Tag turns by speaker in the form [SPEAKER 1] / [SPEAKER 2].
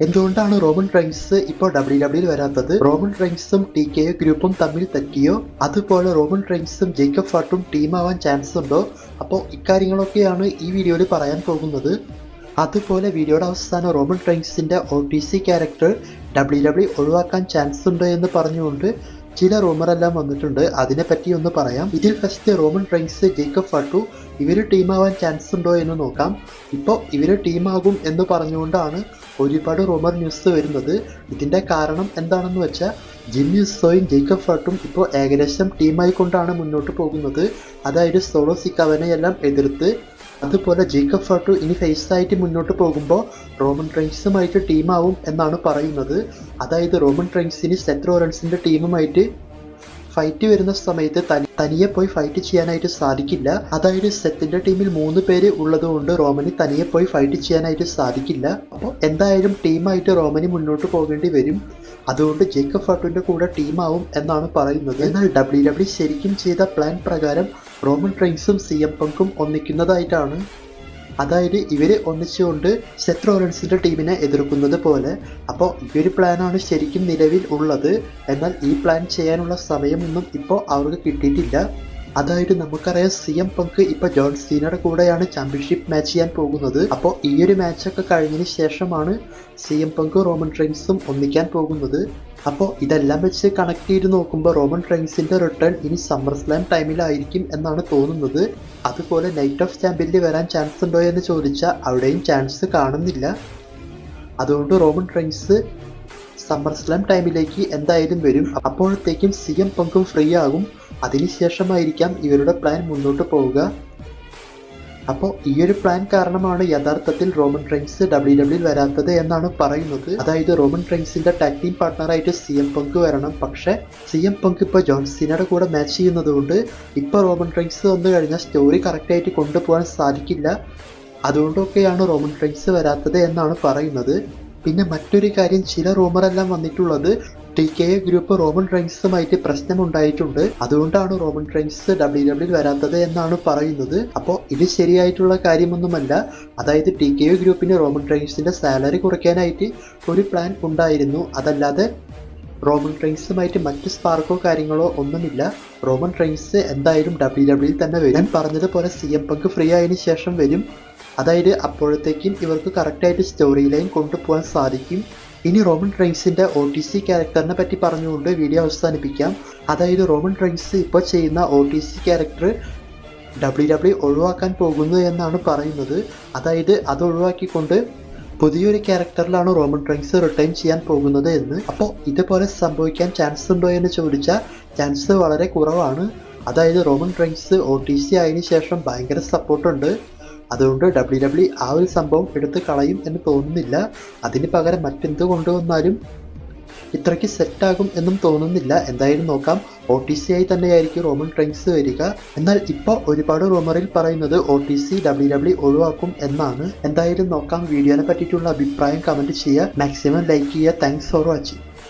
[SPEAKER 1] എന്തുകൊണ്ടാണ് Roman Reigns ഇപ്പോൾ WWE വരാത്തത്? റോമൻ റെയിൻസും TKO ഗ്രൂപ്പും തമ്മിൽ തെറ്റിയോ? അതുപോലെ റോമൻ റെയിൻസും ജേക്കബ് ഫാട്ടും ടീമാവാൻ ചാൻസ് ഉണ്ടോ? അപ്പോൾ ഇക്കാര്യങ്ങളൊക്കെയാണ് ഈ വീഡിയോയിൽ പറയാൻ പോകുന്നത്. അതുപോലെ വീഡിയോയുടെ അവസാനം റോമൻ റെയിൻസിന്റെ OTC ക്യാരക്ടർ WWE ഒഴിവാക്കാൻ ചാൻസ് ഉണ്ടോ എന്ന് പറഞ്ഞുകൊണ്ട് ചില റൂമറെല്ലാം വന്നിട്ടുണ്ട്. അതിനെപ്പറ്റി ഒന്ന് പറയാം. ഇതിൽ first Roman Reigns, Jacob Fatu ഇവർ ടീമാവാൻ ചാൻസ് ഉണ്ടോ എന്ന് നോക്കാം. ഇപ്പോൾ ഇവർ ടീമാകും എന്ന് പറഞ്ഞുകൊണ്ടാണ് ഒരുപാട് റൂമർ ന്യൂസ് വരുന്നത്. ഇതിൻ്റെ കാരണം എന്താണെന്ന് വെച്ചാൽ ജിമ്മി ഉസോയും ജേക്കബ് ഫാട്ടും ഇപ്പോൾ ഏകദേശം ടീമായിക്കൊണ്ടാണ് മുന്നോട്ട് പോകുന്നത്. അതായത് സോളോ സിക്കാവനെയെല്ലാം എതിർത്ത്. അതുപോലെ ജേക്കബ് ഫാട്ടു ഇനി ഫേസായിട്ട് മുന്നോട്ട് പോകുമ്പോൾ റോമൻ റെയിൻസുമായിട്ട് ടീമാവും എന്നാണ് പറയുന്നത്. അതായത് റോമൻ റെയിൻസിന് സെത്ത് റോളൻസിൻ്റെ ടീമുമായിട്ട് ഫൈറ്റ് വരുന്ന സമയത്ത് തനിയെ പോയി ഫൈറ്റ് ചെയ്യാനായിട്ട് സാധിക്കില്ല. അതായത് സെത്തിന്റെ ടീമിൽ 3 പേര് ഉള്ളതുകൊണ്ട് റോമന് തനിയെ പോയി ഫൈറ്റ് ചെയ്യാനായിട്ട് സാധിക്കില്ല. അപ്പോൾ എന്തായാലും ടീമായിട്ട് റോമന് മുന്നോട്ട് പോകേണ്ടി വരും. അതുകൊണ്ട് ജേക്കബ് ഫാട്ടുവിന്റെ കൂടെ ടീമാവും എന്നാണ് പറയുന്നത്. എന്നാൽ WWE ശരിക്കും ചെയ്ത പ്ലാൻ പ്രകാരം റോമൻ റെയിൻസും CM പങ്കും ഒന്നിക്കുന്നതായിട്ടാണ്. അതായത് ഇവർ ഒന്നിച്ചുകൊണ്ട് സെത്ത് റോളൻസിന്റെ ടീമിനെ എതിർക്കുന്നത് പോലെ. അപ്പോൾ ഈ ഒരു പ്ലാനാണ് ശരിക്കും നിലവിൽ ഉള്ളത്. എന്നാൽ ഈ പ്ലാൻ ചെയ്യാനുള്ള സമയമൊന്നും ഇപ്പോൾ അവർക്ക് കിട്ടിയിട്ടില്ല. അതായത് നമുക്കറിയാം CM പങ്ക് ഇപ്പോൾ ജോൺ സീനയുടെ കൂടെയാണ് ചാമ്പ്യൻഷിപ്പ് മാച്ച് ചെയ്യാൻ പോകുന്നത്. അപ്പോൾ ഈ ഒരു മാച്ചൊക്കെ കഴിഞ്ഞതിന് ശേഷമാണ് CM പങ്ക് റോമൻ റെയിൻസും ഒന്നിക്കാൻ പോകുന്നത്. അപ്പോൾ ഇതെല്ലാം വെച്ച് കണക്ട് ചെയ്ത് നോക്കുമ്പോൾ റോമൻ റെയിൻസിന്റെ റിട്ടേൺ ഇനി സമ്മർ സ്ലാം ടൈമിലായിരിക്കും എന്നാണ് തോന്നുന്നത്. അതുപോലെ നൈറ്റ് ഓഫ് ചാമ്പ്യനിൽ വരാൻ ചാൻസ് ഉണ്ടോ എന്ന് ചോദിച്ചാൽ അവിടെയും ചാൻസ് കാണുന്നില്ല. അതുകൊണ്ട് റോമൻ റെയിൻസ് സമ്മർ സ്ലാം ടൈമിലേക്ക് എന്തായാലും വരും. അപ്പോഴത്തേക്കും CM പങ്കും ഫ്രീ ആകും. അതിനുശേഷമായിരിക്കാം ഇവരുടെ പ്ലാൻ മുന്നോട്ട് പോവുക. അപ്പോൾ ഈ ഒരു പ്ലാൻ കാരണമാണ് യഥാർത്ഥത്തിൽ റോമൻ റെയിൻസ് WWE വരാത്തത് എന്നാണ് പറയുന്നത്. അതായത് റോമൻ റെയിൻസിന്റെ ടാഗ് ടീം പാർട്ട്ണറായിട്ട് CM പങ്ക് വരണം. പക്ഷേ CM പങ്ക് ഇപ്പോൾ ജോൺ സീനയുടെ കൂടെ മാച്ച് ചെയ്യുന്നത് കൊണ്ട് ഇപ്പോൾ റോമൻ റെയിൻസ് വന്നു കഴിഞ്ഞാൽ സ്റ്റോറി കറക്റ്റായിട്ട് കൊണ്ടുപോകാൻ സാധിക്കില്ല. അതുകൊണ്ടൊക്കെയാണ് റോമൻ റെയിൻസ് വരാത്തത് എന്നാണ് പറയുന്നത്. പിന്നെ മറ്റൊരു കാര്യം, ചില റൂമറെല്ലാം വന്നിട്ടുള്ളത് TKO ഗ്രൂപ്പ് റോമൻ റെയിൻസുമായിട്ട് പ്രശ്നമുണ്ടായിട്ടുണ്ട്. അതുകൊണ്ടാണ് റോമൻ റെയിൻസ് WWE വരാത്തത് എന്നാണ് പറയുന്നത്. അപ്പോൾ ഇത് ശരിയായിട്ടുള്ള കാര്യമൊന്നുമല്ല. അതായത് TKO ഗ്രൂപ്പിന് റോമൻ റെയിൻസിന്റെ സാലറി കുറയ്ക്കാനായിട്ട് ഒരു പ്ലാൻ ഉണ്ടായിരുന്നു. അതല്ലാതെ റോമൻ റെയിൻസുമായിട്ട് മറ്റ് സ്പാർക്കോ കാര്യങ്ങളോ ഒന്നുമില്ല. റോമൻ റെയിൻസ് എന്തായാലും WWE തന്നെ വരും. ഞാൻ പറഞ്ഞതുപോലെ CM പങ്ക് ഫ്രീ ആയതിനു ശേഷം വരും. അതായത് അപ്പോഴത്തേക്കും ഇവർക്ക് കറക്റ്റായിട്ട് സ്റ്റോറി ലൈൻ കൊണ്ടുപോകാൻ സാധിക്കും. ഇനി റോമൻ റെയിൻസിന്റെ OTC ക്യാരക്ടറിനെ പറ്റി പറഞ്ഞുകൊണ്ട് വീഡിയോ അവസാനിപ്പിക്കാം. അതായത് റോമൻ റെയിൻസ് ഇപ്പോൾ ചെയ്യുന്ന OTC ക്യാരക്ടർ WWE ഒഴിവാക്കാൻ പോകുന്നു എന്നാണ് പറയുന്നത്. അതായത് അത് ഒഴിവാക്കിക്കൊണ്ട് പുതിയൊരു ക്യാരക്ടറിലാണ് റോമൻ റെയിൻസ് റിട്ടേൺ ചെയ്യാൻ പോകുന്നത് എന്ന്. അപ്പോൾ ഇതുപോലെ സംഭവിക്കാൻ ചാൻസ് ഉണ്ടോ എന്ന് ചോദിച്ചാൽ ചാൻസ് വളരെ കുറവാണ്. അതായത് റോമൻ റെയിൻസ് OTC ആയതിനു ശേഷം ഭയങ്കര സപ്പോർട്ടുണ്ട്. അതുകൊണ്ട് WWE ആ ഒരു സംഭവം എടുത്ത് കളയും എന്ന് തോന്നുന്നില്ല. അതിന് പകരം മറ്റെന്ത് കൊണ്ടുവന്നാലും ഇത്രയ്ക്ക് സെറ്റാകും എന്നും തോന്നുന്നില്ല. എന്തായാലും നോക്കാം. OTC ആയി തന്നെയായിരിക്കും റോമൻ റെയിൻസ് വരിക. എന്നാൽ ഇപ്പോൾ ഒരുപാട് റൂമറിൽ പറയുന്നത് OTC WWE ഒഴിവാക്കും എന്നാണ്. എന്തായാലും നോക്കാം. വീഡിയോനെ പറ്റിയിട്ടുള്ള അഭിപ്രായം കമൻറ്റ് ചെയ്യുക. മാക്സിമം ലൈക്ക് ചെയ്യുക. Thanks for watching.